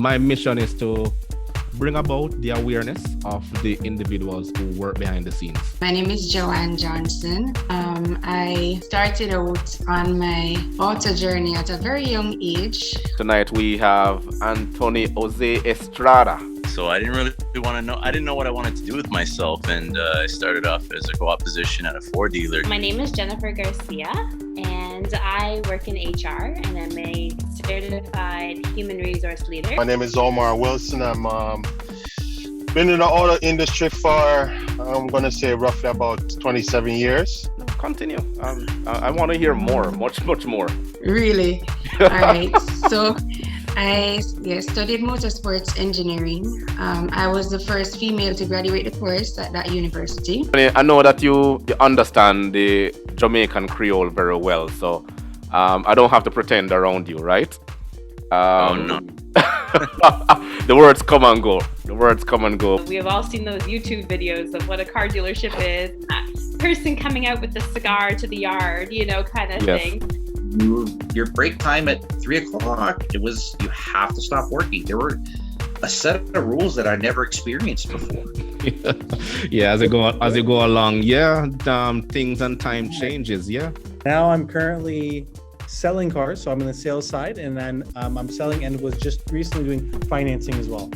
My mission is to bring about the awareness of the individuals who work behind the scenes. My name is Joanne Johnson. I started out on my auto journey at a very young age. Tonight we have Anthony Jose Estrada. So I didn't really want to know. I didn't know what I wanted to do with myself, and I started off as a co-op position at a Ford dealer. My name is Jennifer Garcia, and I work in HR, and I'm a certified human resource leader. My name is Omar Wilson. I'm been in the auto industry for, I'm going to say roughly about 27 years. Continue. I want to hear more, much more. Really? All right. So I studied motorsports engineering. I was the first female to graduate the course at that university. I know that you understand the Jamaican Creole very well, so I don't have to pretend around you, right? Oh, no. The words come and go. We have all seen those YouTube videos of what a car dealership is. That person coming out with the cigar to the yard, kind of thing. Your break time at 3:00, you have to stop working. There were a set of rules that I never experienced before. Yeah, as you go along, things and time changes. Yeah. Now I'm currently selling cars, so I'm in the sales side, and then I'm selling and was just recently doing financing as well.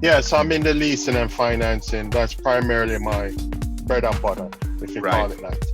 Yeah, so I'm in the leasing and financing. That's primarily my bread and butter, if you call it that.